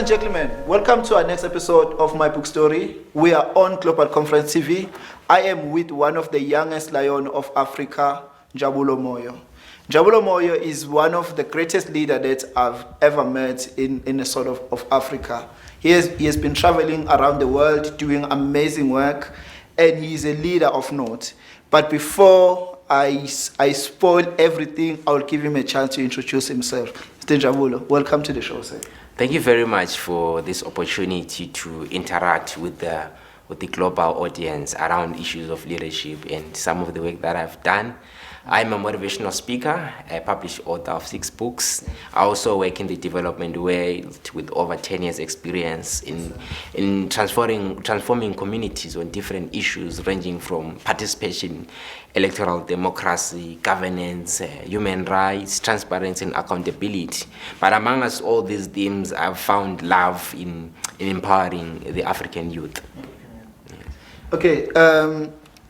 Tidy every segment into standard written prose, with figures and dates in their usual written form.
and gentlemen, welcome to our next episode of My Book Story. We are on Global Conference TV. I am with one of the youngest lion of Africa, Njabulo Moyo. Njabulo Moyo is one of the greatest leaders that I've ever met in the sort of Africa. He has been traveling around the world doing amazing work, and he is a leader of note. But before I spoil everything, I'll give him a chance to introduce himself. Mr. Njabulo, welcome to the show, sir. Thank you very much for this opportunity to interact with the global audience around issues of leadership and some of the work that I've done. I'm a motivational speaker, a published author of 6 books. I also work in the development world with over 10 years experience in transforming communities on different issues ranging from participation, electoral democracy, governance, human rights, transparency and accountability. But among us all these themes, I've found love in empowering the African youth. Okay,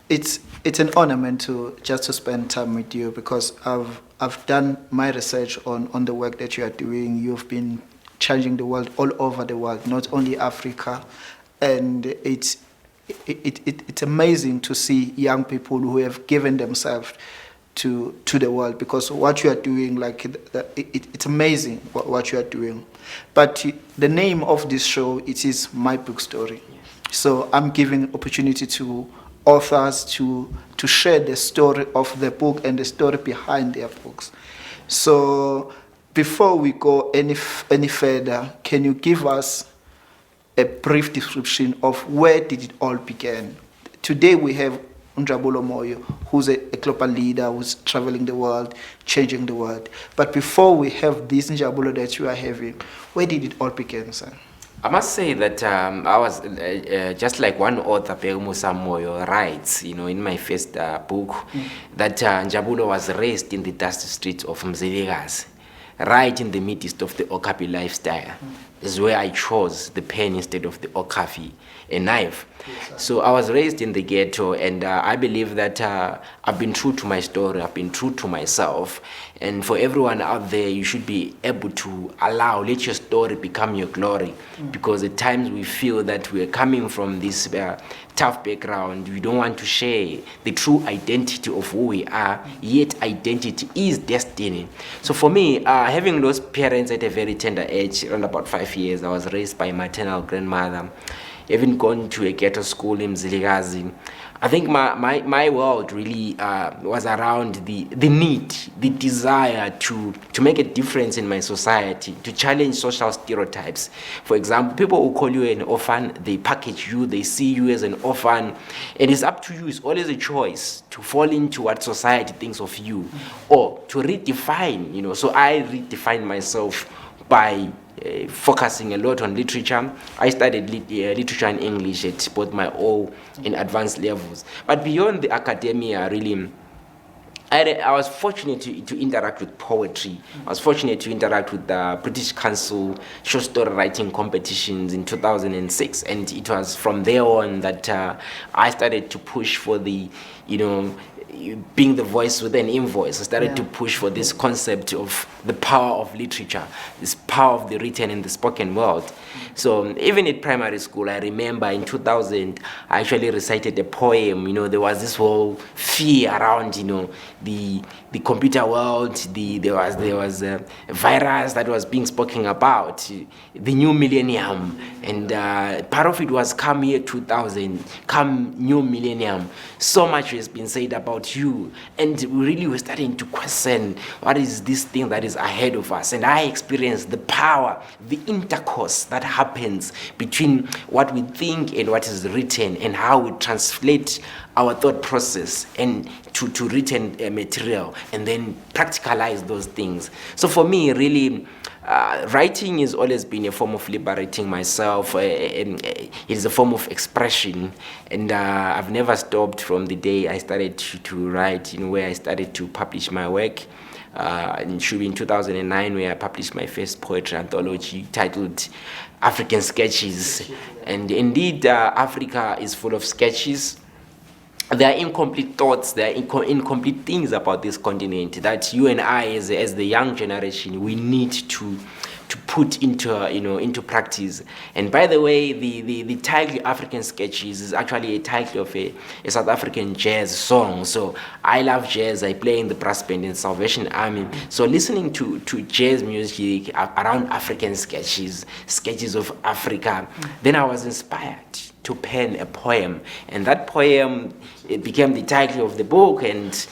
it's an honor to spend time with you, because I've done my research on the work that you are doing. You've been changing the world all over the world, not only Africa, and it's amazing to see young people who have given themselves to the world, because what you are doing, it's amazing what you are doing. But the name of this show, it is My Book Story. So I'm giving opportunity to authors to share the story of the book and the story behind their books. So before we go any further, can you give us a brief description of where did it all begin? Today we have Njabulo Moyo, who's a global leader who's traveling the world, changing the world. But before we have this Njabulo that you are having, where did it all begin, sir? I must say that I was just like one author, Pegumusa Moyo, writes, in my first book, that Njabulo was raised in the dusty streets of Mzilikazi, right in the midst of the Okapi lifestyle. This is where I chose the pen instead of the Okapi, a knife. Yes, so I was raised in the ghetto, and I believe that I've been true to my story, I've been true to myself. And for everyone out there, you should be able to let your story become your glory. Because at times we feel that we're coming from this tough background, we don't want to share the true identity of who we are, yet identity is destiny. So for me, having lost parents at a very tender age, around about 5 years, I was raised by maternal grandmother, even gone to a ghetto school in Mzilikazi. I think my world really was around the need, the desire to make a difference in my society, to challenge social stereotypes. For example, people who call you an orphan, they package you, they see you as an orphan. And it's up to you, it's always a choice to fall into what society thinks of you, or to redefine, So I redefined myself by focusing a lot on literature. I studied literature and English at both my O and advanced levels. But beyond the academia, really, I was fortunate to interact with poetry. I was fortunate to interact with the British Council short story writing competitions in 2006. And it was from there on that I started to push for the, being the voice with an invoice. I started to push for this concept of the power of literature, this power of the written and the spoken word. So even at primary school, I remember in 2000, I actually recited a poem. There was this whole fear around, the computer world. There was a virus that was being spoken about, the new millennium, and part of it was come year 2000, come new millennium. So much has been said about you, and we really were starting to question what is this thing that is ahead of us. And I experienced the power, the intercourse that happens between what we think and what is written, and how we translate our thought process and to written material, and then practicalize those things. So for me, really, writing has always been a form of liberating myself. It is a form of expression, and I've never stopped from the day I started to write, where I started to publish my work. It should be in 2009 where I published my first poetry anthology titled African Sketches. And indeed, Africa is full of sketches. There are incomplete thoughts, there are incomplete things about this continent that you and I, as the young generation, we need to to put into into practice. And by the way, the title African Sketches is actually a title of a South African jazz song. So I love jazz. I play in the brass band in Salvation Army. So listening to jazz music around African sketches of Africa, then I was inspired to pen a poem, and that poem, it became the title of the book, and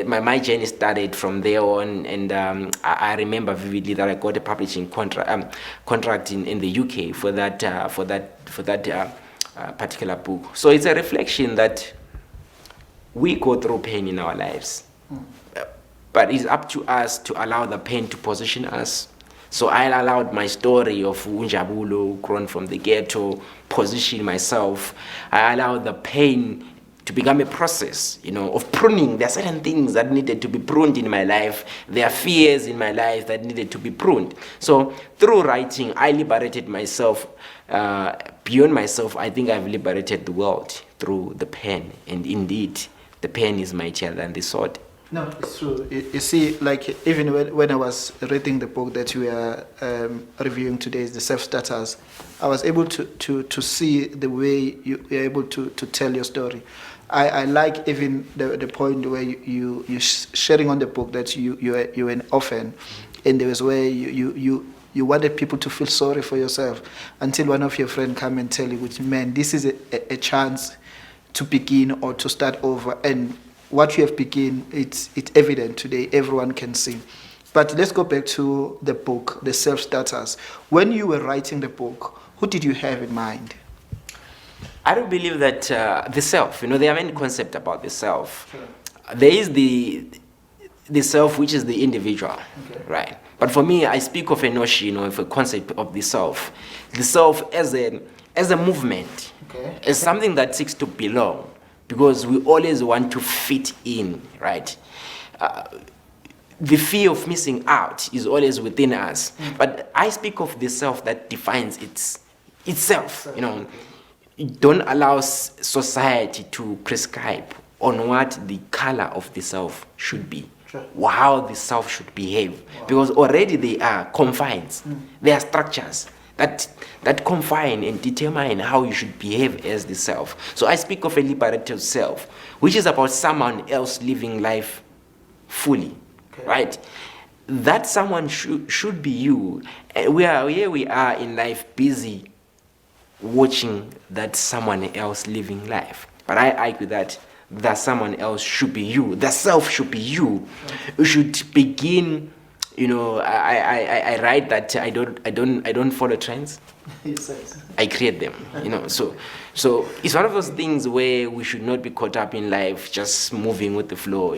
my journey started from there on. And I remember vividly that I got a publishing contract in the UK for that particular book. So it's a reflection that we go through pain in our lives, but it's up to us to allow the pain to position us. So I allowed my story of Njabulo, grown from the ghetto, position myself. I allowed the pain to become a process, of pruning. There are certain things that needed to be pruned in my life. There are fears in my life that needed to be pruned. So through writing, I liberated myself. Beyond myself, I think I've liberated the world through the pen. And indeed, the pen is mightier than the sword. No, it's true. You see, like even when I was reading the book that we are reviewing today, the self-starters, I was able to see the way you're able to tell your story. I like even the point where you sharing on the book that you're an orphan, and there was where you wanted people to feel sorry for yourself until one of your friends come and tell you, which man, this is a chance to begin or to start over. And what you have begun, it's evident today, everyone can see. But let's go back to the book, The Self-Starters. When you were writing the book, who did you have in mind? I don't believe that the self, there are many concepts about the self. Sure. There is the self, which is the individual, right? But for me, I speak of a notion, of a concept of the self as a movement, as something that seeks to belong. Because we always want to fit in, right? The fear of missing out is always within us. But I speak of the self that defines itself. Don't allow society to prescribe on what the color of the self should be, how the self should behave. Because already there are confines, there are structures that confine and determine how you should behave as the self. So I speak of a liberated self, which is about someone else living life fully, right? That someone should be you. We are in life busy watching that someone else living life. But I argue that someone else should be you. The self should be you. You should begin. I write that I don't follow trends. I create them. So it's one of those things where we should not be caught up in life just moving with the flow.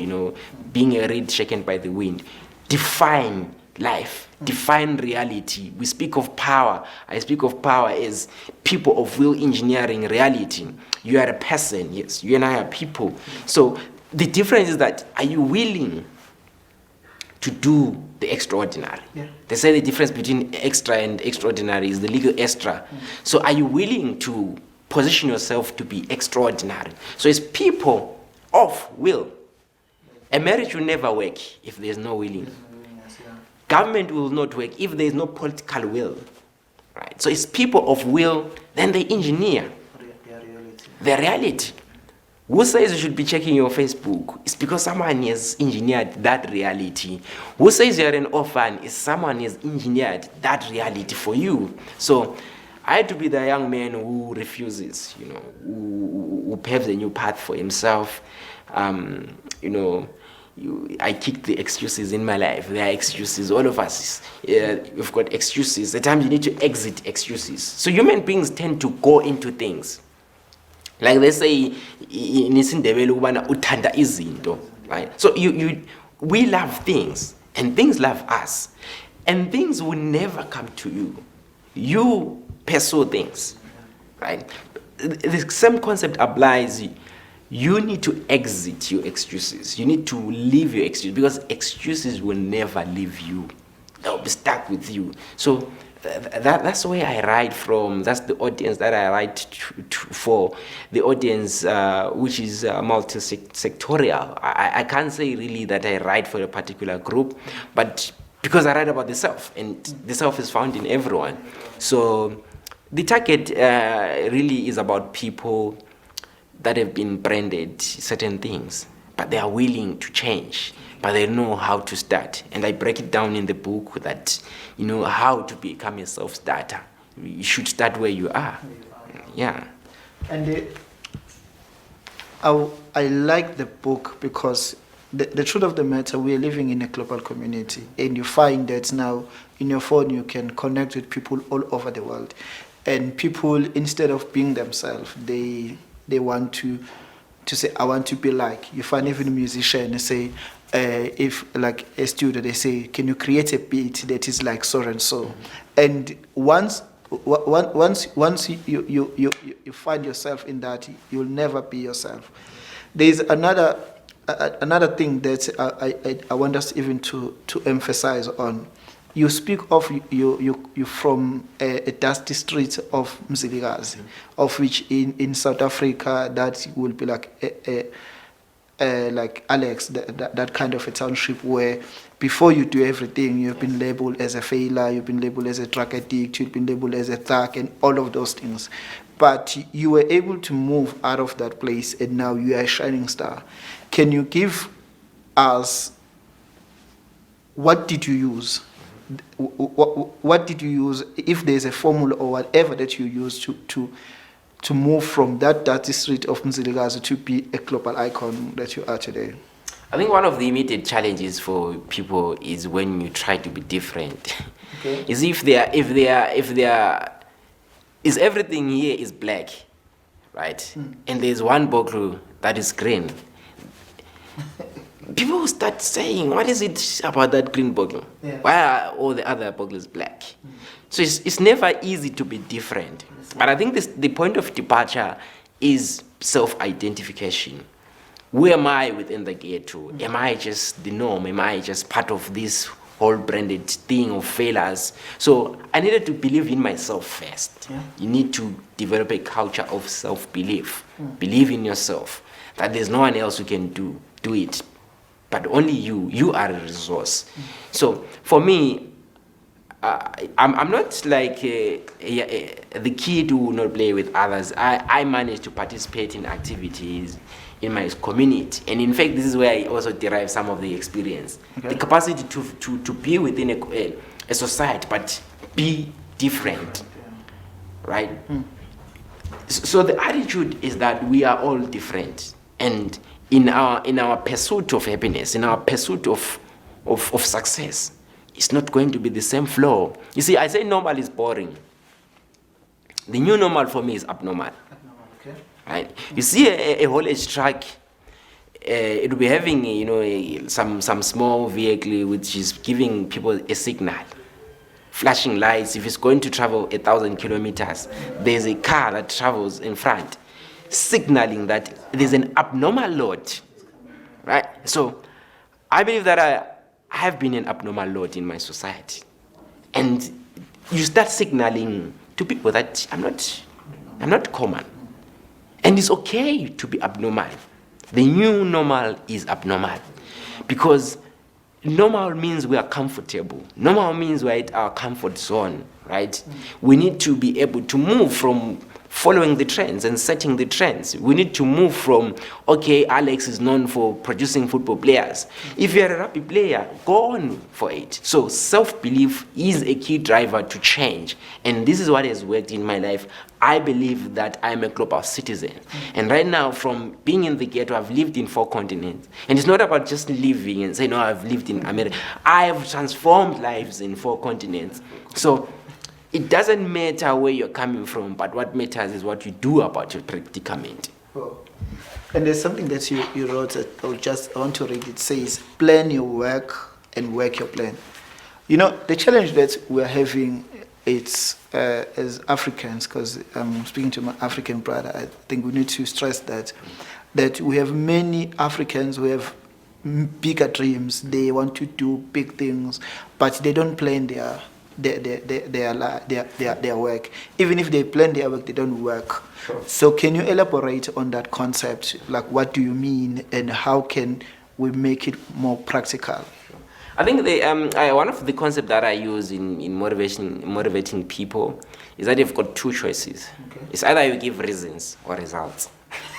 Being a reed shaken by the wind. Define life. Define reality. We speak of power. I speak of power as people of will engineering reality. You are a person. Yes, you and I are people. So the difference is that are you willing to do the extraordinary? They say the difference between extra and extraordinary is the legal extra. So are you willing to position yourself to be extraordinary? So it's people of will. A marriage will never work if there's no willing. Government will not work if there's no political will. Right? So it's people of will, then they engineer the reality. Who says you should be checking your Facebook? It's because someone has engineered that reality. Who says you're an orphan? Is someone has engineered that reality for you. So I had to be the young man who refuses, who paves a new path for himself. I kick the excuses in my life. There are excuses. All of us, we've got excuses. At times you need to exit excuses. So human beings tend to go into things. Like they say in isiNdebele ukubana uthanda izinto, right? So we love things and things love us, and things will never come to you. You pursue things, right? The same concept applies. You need to exit your excuses. You need to leave your excuses, because excuses will never leave you. They'll be stuck with you. So that's where I write from. That's the audience that I write for. The audience which is multi-sectorial. I can't say really that I write for a particular group, but because I write about the self, and the self is found in everyone. So the target really is about people that have been branded certain things, but they are willing to change, but they know how to start. And I break it down in the book that, how to become a self-starter. You should start where you are. Yeah. And I like the book because the truth of the matter, we are living in a global community, and you find that now in your phone you can connect with people all over the world, and people, instead of being themselves, they want to say, I want to be like. You find even musicians say, if like a studio, they say, can you create a beat that is like so and so, and once you find yourself in that, you'll never be yourself. There's another thing that I want us even to emphasize on. You speak of you from a dusty street of Mzilikazi, of which in South Africa that will be like like Alex, that kind of a township where before you do everything, you've been labeled as a failure, you've been labeled as a drug addict, you've been labeled as a thug, and all of those things. But you were able to move out of that place, and now you are a shining star. Can you give us, what did you use? What did you use, if there's a formula or whatever that you use to move from that dirty street of Mzilikazi to be a global icon that you are today? I think one of the immediate challenges for people is when you try to be different. Okay. Is if everything here is black, right? And there's one bottle that is green. People will start saying, what is it about that green bottle? Yeah. Why are all the other bottles black? So it's never easy to be different. But I think the point of departure is self-identification. Who am I within the ghetto? Am I just the norm? Am I just part of this whole branded thing of failures? So I needed to believe in myself first. Yeah. You need to develop a culture of self-belief. Believe in yourself, that there's no one else who can do it, but only you. You are a resource. So for me, I'm not like the kid who will not play with others. I managed to participate in activities in my community, and in fact this is where I also derive some of the experience. Okay. The capacity to be within a society but be different, right? So the attitude is that we are all different, and in our pursuit of happiness, in our pursuit of success, it's not going to be the same flow. You see, I say normal is boring. The new normal for me is abnormal. Okay. Right? You see a haulage truck, it will be having some small vehicle which is giving people a signal, flashing lights. If it's going to travel 1,000 kilometers, there's a car that travels in front, signaling that there's an abnormal load. Right? So I believe that I have been an abnormal load in my society, and you start signaling to people that I'm not common, and it's okay to be abnormal. The new normal is abnormal, because normal means we are comfortable. Normal means we're at our comfort zone, right? We need to be able to move from following the trends and setting the trends. We need to move from, okay, Alex is known for producing football players. If you're a rugby player, go on for it. So self-belief is a key driver to change. And this is what has worked in my life. I believe that I'm a global citizen. And right now, from being in the ghetto, I've lived in 4 continents. And it's not about just living and saying, no, I've lived in America. I have transformed lives in 4 continents. So it doesn't matter where you're coming from, but what matters is what you do about your predicament. Oh. And there's something that you wrote that I want to read. It says, plan your work and work your plan. The challenge that we're having, it's as Africans, because I'm speaking to my African brother, I think we need to stress that we have many Africans who have bigger dreams. They want to do big things, but they don't plan their work. Even if they plan their work, they don't work. Sure. So can you elaborate on that concept? Like, what do you mean, and how can we make it more practical? Sure. I think one of the concepts that I use in motivating people is that you've got two choices. Okay. It's either you give reasons or results.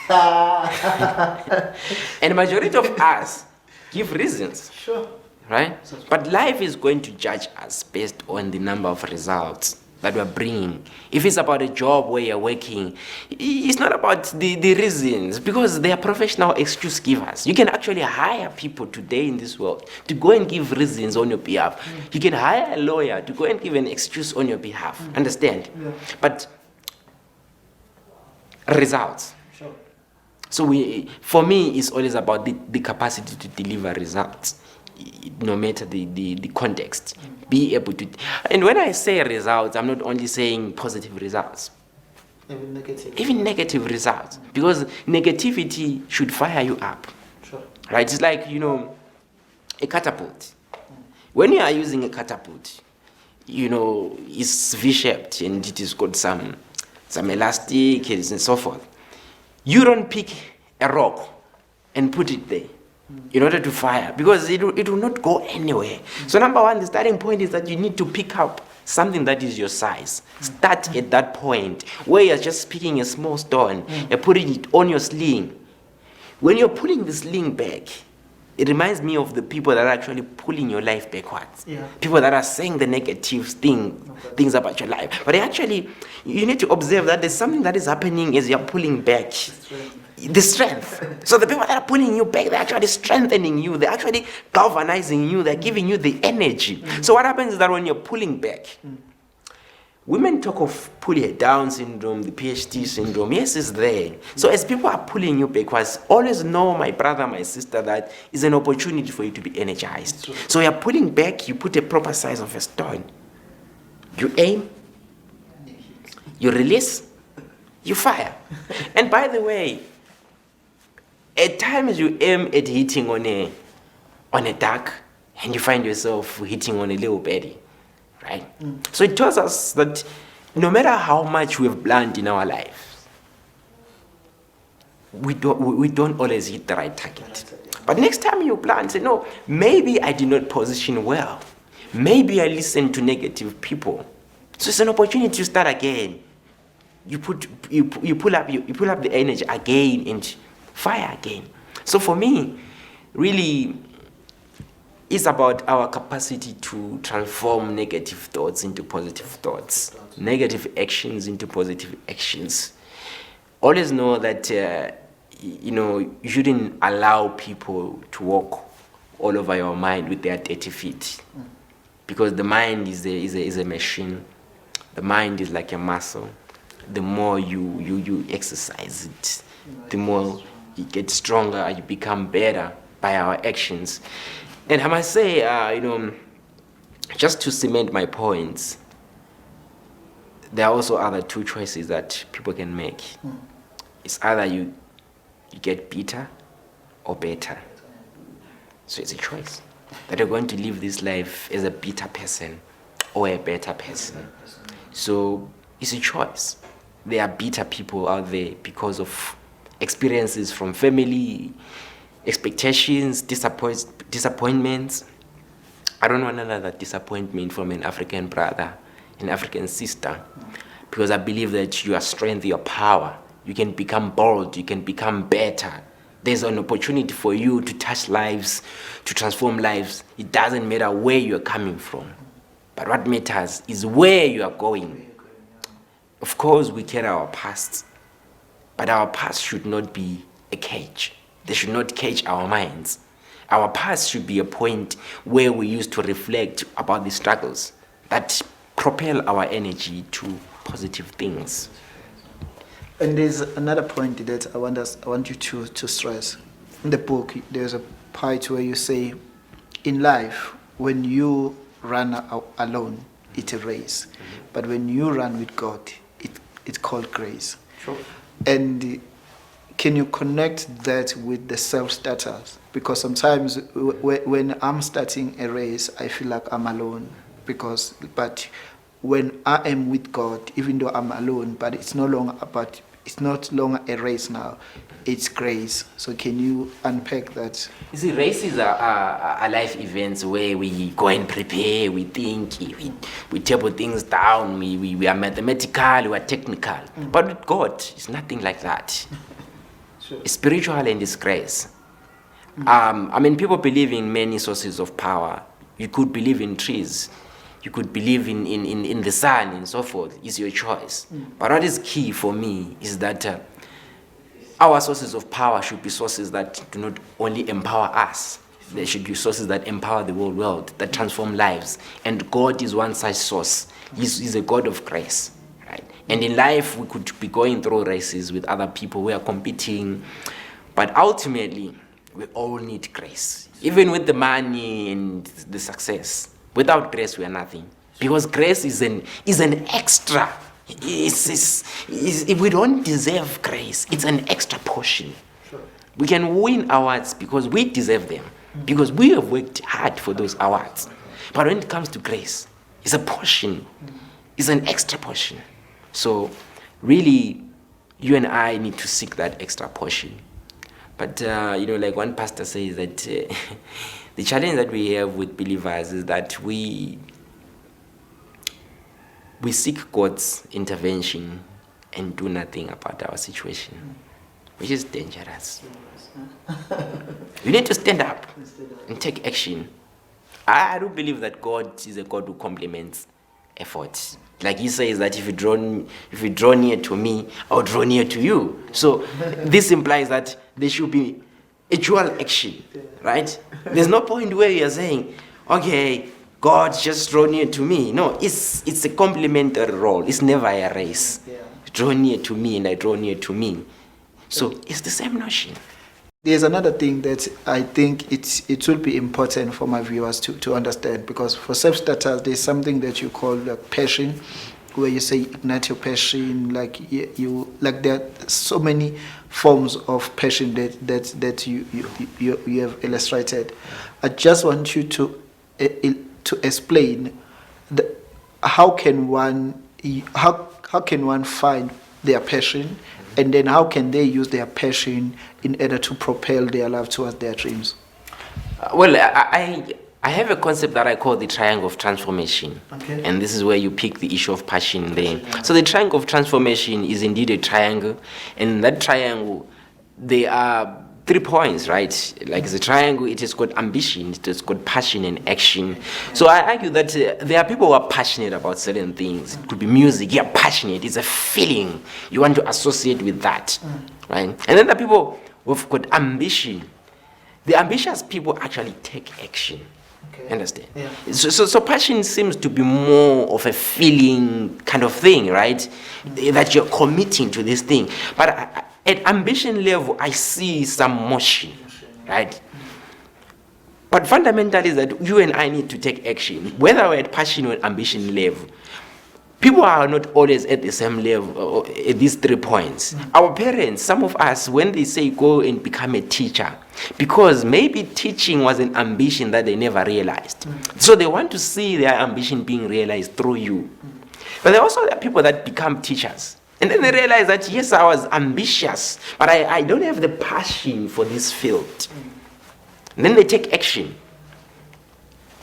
And the majority of us give reasons. Sure. Right? But life is going to judge us based on the number of results that we're bringing. If it's about a job where you're working, it's not about the reasons, because they are professional excuse givers. You can actually hire people today in this world to go and give reasons on your behalf. You can hire a lawyer to go and give an excuse on your behalf. Understand? Yeah. But results. Sure. So for me, it's always about the capacity to deliver results, no matter the context. Be able to, and when I say results, I'm not only saying positive results, even negative results, because negativity should fire you up. Sure. Right? It's like, a catapult. When you are using a catapult, it's V-shaped and it has got some elastic and so forth. You don't pick a rock and put it there in order to fire, because it will not go anywhere. So number one, the starting point is that you need to pick up something that is your size. Start at that point where you're just picking a small stone and putting it on your sling. When you're pulling the sling back, it reminds me of the people that are actually pulling your life backwards. Yeah. People that are saying the negative things about your life. But actually, you need to observe that there's something that is happening as you're pulling back. The strength. So the people that are pulling you back, they're actually strengthening you. They're actually galvanizing you. They're giving you the energy. So what happens is that when you're pulling back, women talk of pull your down syndrome, the PhD syndrome. Yes, it's there. So as people are pulling you backwards, always know, my brother, my sister, that is an opportunity for you to be energized. So you're pulling back, you put a proper size of a stone. You aim, you release, you fire. And by the way, at times you aim at hitting on a duck, and you find yourself hitting on a little birdie. Right? So it tells us that no matter how much we've planned in our lives, we don't always hit the right target. But next time you plan, say, no, maybe I did not position well. Maybe I listened to negative people. So it's an opportunity to start again. You pull up the energy again and fire again. So for me, really, it's about our capacity to transform negative thoughts into positive thoughts, negative actions into positive actions. Always know that you shouldn't allow people to walk all over your mind with their dirty feet, because the mind is a machine. The mind is like a muscle. The more you exercise it, the more you get stronger. You become better by our actions. And I must say, just to cement my points, there are also other two choices that people can make. It's either you get bitter or better. So it's a choice that you're going to live this life as a bitter person or a better person. So it's a choice. There are bitter people out there because of experiences from family, expectations, disappointments. I don't want another disappointment from an African brother, an African sister, because I believe that your strength, your power, you can become bold, you can become better. There's an opportunity for you to touch lives, to transform lives. It doesn't matter where you're coming from, but what matters is where you are going. Of course, we carry our past, but our past should not be a cage. They should not cage our minds. Our past should be a point where we used to reflect about the struggles that propel our energy to positive things. And there's another point that I want you to stress. In the book, there's a part where you say, in life, when you run alone, it's a race. But when you run with God, it's called grace. Sure. And can you connect that with the self-starters? Because sometimes when I'm starting a race, I feel like I'm alone. But when I am with God, even though I'm alone, but it's no longer a race now, it's grace. So can you unpack that? You see, races are life events where we go and prepare, we think, we table things down, we are mathematical, we are technical. But with God, it's nothing like that. Sure. It's spiritual and it's grace. People believe in many sources of power. You could believe in trees. You could believe in the sun and so forth. It's your choice. But what is key for me is that our sources of power should be sources that do not only empower us. They should be sources that empower the whole world, that transform lives. And God is one such source. He's a God of grace. Right? And in life, we could be going through races with other people. We are competing. But ultimately, we all need grace. Even with the money and the success. Without grace, we are nothing. Because grace is an extra. If we don't deserve grace, it's an extra portion. Sure. We can win awards because we deserve them. Because we have worked hard for those awards. But when it comes to grace, it's a portion. It's an extra portion. So really, you and I need to seek that extra portion. But, like one pastor says that the challenge that we have with believers is that we seek God's intervention and do nothing about our situation, which is dangerous. You need to stand up and take action. I do believe that God is a God who complements effort. Like he says that if you draw near to me, I'll draw near to you. So this implies that there should be a dual action, right? There's no point where you're saying, okay, God just draw near to me. No, it's a complementary role. It's never a race. Yeah. Draw near to me and I draw near to me. So it's the same notion. There's another thing that I think it will be important for my viewers to understand, because for self-starters, there's something that you call passion, where you say ignite your passion, like there are so many forms of passion that you have illustrated. I just want you to explain how can one find their passion, and then how can they use their passion in order to propel their life towards their dreams? I have a concept that I call the triangle of transformation. Okay. And this is where you pick the issue of passion there. So the triangle of transformation is indeed a triangle. And in that triangle, there are 3 points, right? Like it's a triangle, it has got ambition, it has got passion and action. So I argue that there are people who are passionate about certain things. It could be music, you're passionate, it's a feeling. You want to associate with that, right? And then there are people who've got ambition. The ambitious people actually take action. Okay. Understand? Yeah. So passion seems to be more of a feeling kind of thing, right? That you're committing to this thing. But at ambition level, I see some motion, right? But fundamentally is that you and I need to take action, whether we're at passion or ambition level. People are not always at the same level at these 3 points. Our parents, some of us, when they say go and become a teacher, because maybe teaching was an ambition that they never realized. So they want to see their ambition being realized through you. But there are also people that become teachers. And then they realize that, yes, I was ambitious, but I don't have the passion for this field. And then they take action.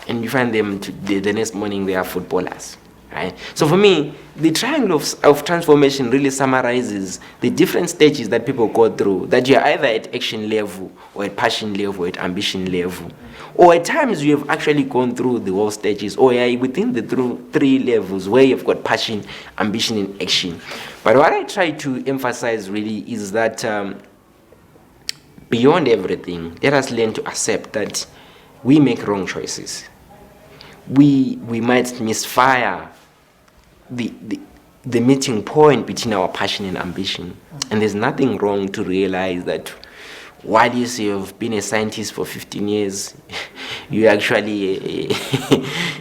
And you find them the next morning they are footballers. Right? So for me, the triangle of transformation really summarizes the different stages that people go through, that you're either at action level, or at passion level, or at ambition level. Or at times you have actually gone through the whole stages, or you're within the 3 levels where you've got passion, ambition, and action. But what I try to emphasize really is that beyond everything, let us learn to accept that we make wrong choices. We might misfire the meeting point between our passion and ambition. And there's nothing wrong to realize that while you have been a scientist for 15 years, you're actually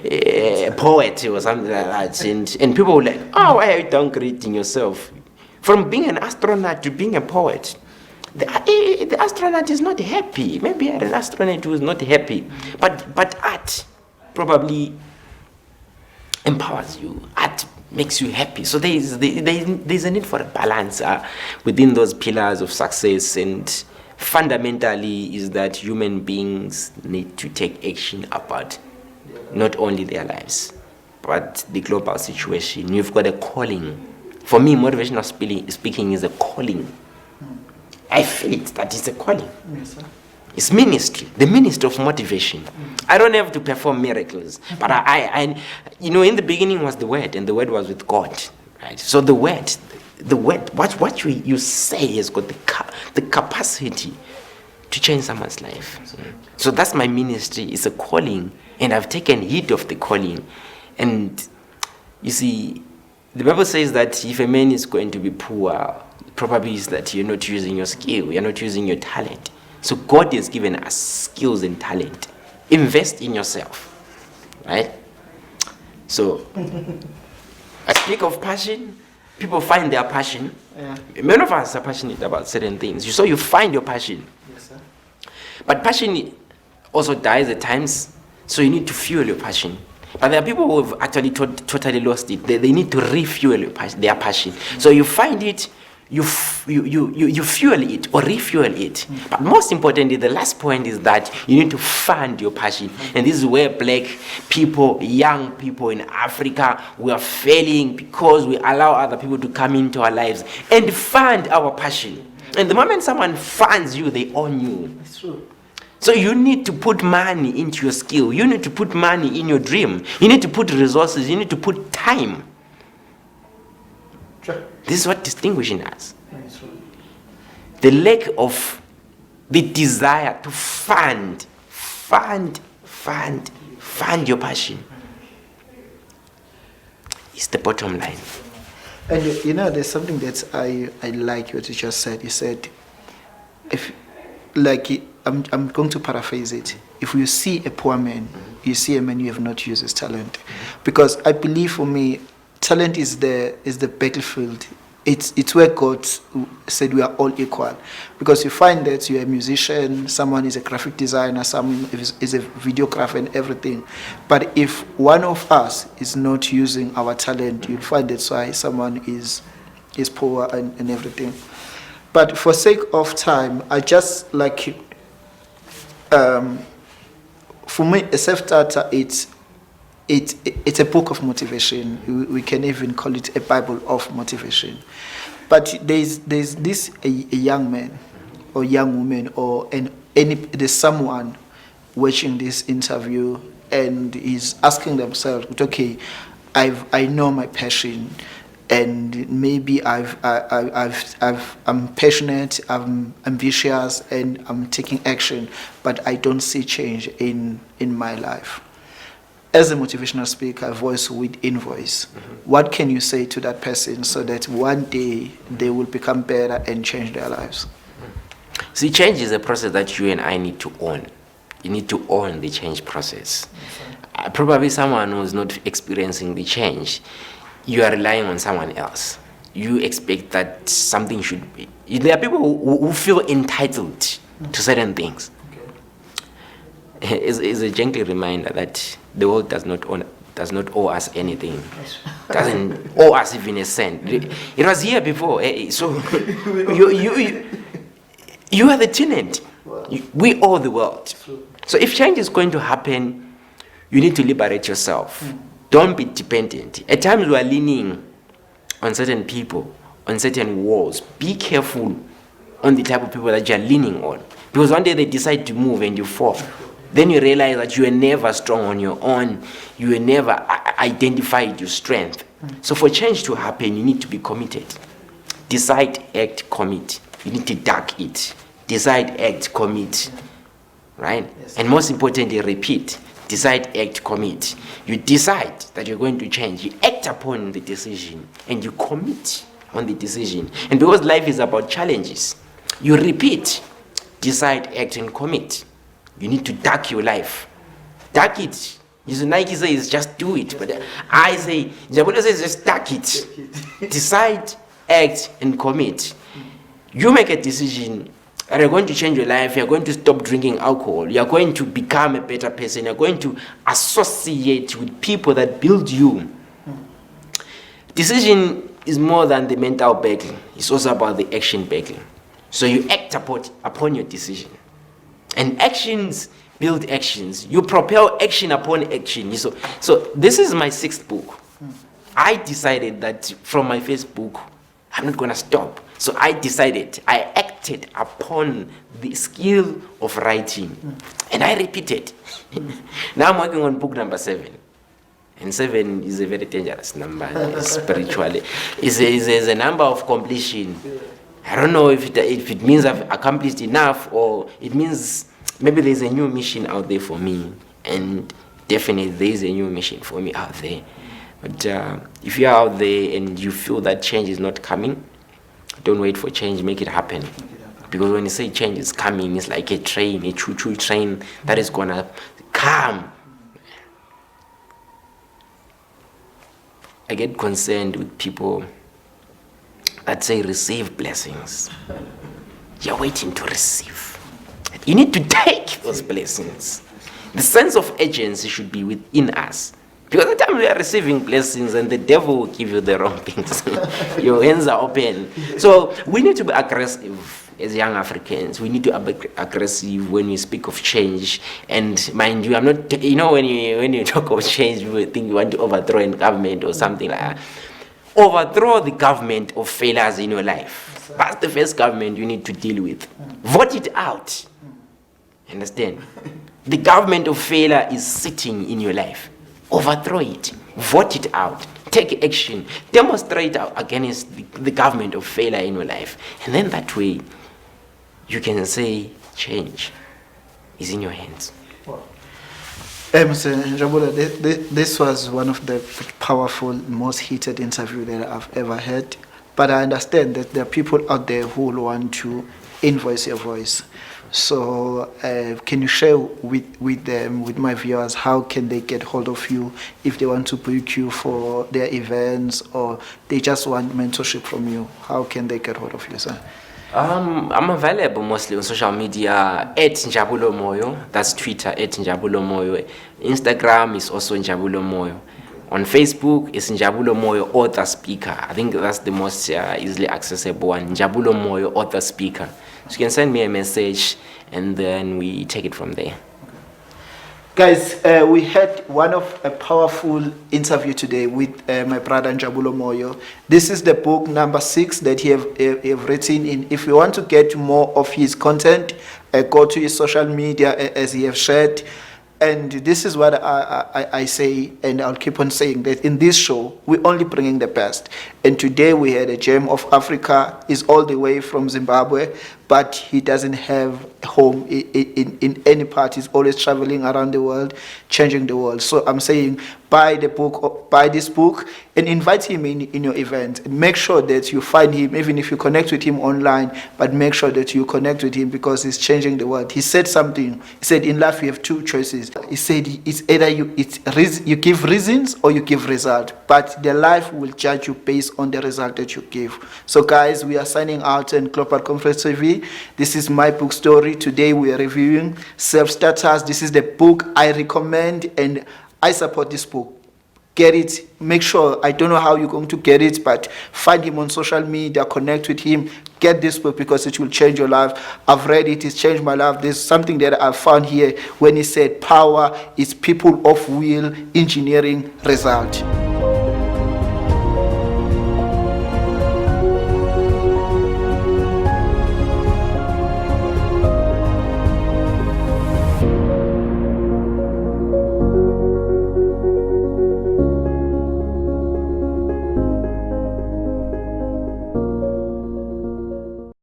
a poet or something like that. And people were like, oh, why are you downgrading yourself? From being an astronaut to being a poet. The astronaut is not happy. Maybe I had an astronaut who is not happy. But art probably empowers you. Art makes you happy. So there's a need for a balance within those pillars of success, and fundamentally is that human beings need to take action about not only their lives, but the global situation. You've got a calling. For me, motivational speaking is a calling. I feel it, that it's a calling. Yes, sir. It's ministry, the ministry of motivation. I don't have to perform miracles, but I in the beginning was the Word, and the Word was with God, right? So the word, what you say has got the capacity to change someone's life. So that's my ministry. It's a calling, and I've taken heed of the calling. And you see, the Bible says that if a man is going to be poor, probably is that you're not using your skill, you're not using your talent. So God has given us skills and talent. Invest in yourself, right? So I speak of passion. People find their passion. Yeah. Many of us are passionate about certain things. So you find your passion. Yes, sir. But passion also dies at times. So you need to fuel your passion. But there are people who have actually totally lost it. They need to refuel their passion. So you find it, you fuel it or refuel it. But most importantly, the last point is that you need to fund your passion. And this is where black people, young people in Africa, we are failing, because we allow other people to come into our lives and fund our passion. And the moment someone funds you, they own you. It's true. So you need to put money into your skill. You need to put money in your dream. You need to put resources. You need to put time. Sure. This is what distinguishes us. It's true. The lack of the desire to fund your passion is the bottom line. And there's something that I like what you just said. You said, I'm going to paraphrase it. If you see a poor man, you see a man you have not used his talent. Because I believe, for me, talent is the battlefield. It's where God said we are all equal. Because you find that you're a musician, someone is a graphic designer, someone is a videographer and everything. But if one of us is not using our talent, you'll find that's why someone is poor and everything. But for sake of time, I just like, for me, a self-starter, it's a book of motivation. We can even call it a Bible of motivation. But there's this a young man or young woman or there's someone watching this interview and is asking themselves, okay, I know my passion, and maybe I'm passionate, I'm ambitious, and I'm taking action, but I don't see change in my life. As a motivational speaker, voice within voice, what can you say to that person so that one day they will become better and change their lives? See, change is a process that you and I need to own. You need to own the change process. Probably someone who's not experiencing the change, you are relying on someone else. You expect that something should be. There are people who feel entitled to certain things. Okay. It's a gentle reminder that the world does not owe us anything. Doesn't owe us even a cent. It was here before. So you are the tenant. We owe the world. So if change is going to happen, you need to liberate yourself. Don't be dependent. At times we are leaning on certain people, on certain walls. Be careful on the type of people that you are leaning on. Because one day they decide to move and you fall. Then you realize that you were never strong on your own. You were never identified your strength. So for change to happen, you need to be committed. Decide, act, commit. You need to duck it. Decide, act, commit. Right? Yes. And most importantly, repeat. Decide, act, commit. You decide that you're going to change. You act upon the decision and you commit on the decision. And because life is about challenges, you repeat. Decide, act, and commit. You need to duck your life. Duck it. Nike says just do it. But I say, Njabulo says just duck it. Decide, act, and commit. You make a decision You're going to change your life. You're going to stop drinking alcohol. You're going to become a better person. You're going to associate with people that build you. Decision is more than the mental battle. It's also about the action battle. So you act upon your decision. And actions build actions. You propel action upon action. So this is my 6th book. I decided that from my first book, I'm not going to stop. So I acted upon the skill of writing. And I repeated. Now I'm working on book number 7. And 7 is a very dangerous number spiritually. It's a number of completion. I don't know if it means I've accomplished enough, or it means maybe there's a new mission out there for me. And definitely there's a new mission for me out there. But if you're out there and you feel that change is not coming, don't wait for change, make it happen. Because when you say change is coming, it's like a train, a choo-choo train that is going to come. I get concerned with people that say receive blessings. You're waiting to receive. You need to take those blessings. The sense of urgency should be within us. Because the time we are receiving blessings and the devil will give you the wrong things, your hands are open. So we need to be aggressive as young Africans. We need to be aggressive when we speak of change. And mind you, I'm not, when you talk of change, you think you want to overthrow a government or something like that. Overthrow the government of failures in your life. That's the first government you need to deal with. Vote it out. Understand? The government of failure is sitting in your life. Overthrow it. Vote it out. Take action. Demonstrate against the government of failure in your life. And then that way, you can say change is in your hands. Mr. Njabulo, this was one of the powerful, most heated interview that I've ever had. But I understand that there are people out there who will want to invoice your voice. So can you share with them, with my viewers, how can they get hold of you if they want to book you for their events, or they just want mentorship from you? How can they get hold of you, sir? I'm available mostly on social media at Njabulo Moyo. That's Twitter at Njabulo Moyo. Instagram is also Njabulo Moyo. On Facebook, it's Njabulo Moyo author speaker. I think that's the most easily accessible one. Njabulo Moyo author speaker. So you can send me a message and then we take it from there. Guys, we had a powerful interview today with my brother Njabulo Moyo. This is the book number 6 that he have written in. If you want to get more of his content, go to his social media as he have shared. And this is what I say, and I'll keep on saying, that in this show, we're only bringing the best. And today we had a gem of Africa. He's all the way from Zimbabwe, but he doesn't have a home in any part. He's always traveling around the world, changing the world. So I'm saying, buy this book, and invite him in your event. And make sure that you find him, even if you connect with him online, but make sure that you connect with him, because he's changing the world. He said something. He said, in life you have 2 choices. He said, it's either you give reasons or you give result, but the life will judge you based on the result that you give. So guys, we are signing out in Global Conference TV. This is my book story. Today we are reviewing Self-Starters. This is the book I recommend, and I support this book. Get it. Make sure, I don't know how you're going to get it, but find him on social media, connect with him, get this book, because it will change your life. I've read it, it's changed my life. There's something that I found here when he said power is people of will engineering result.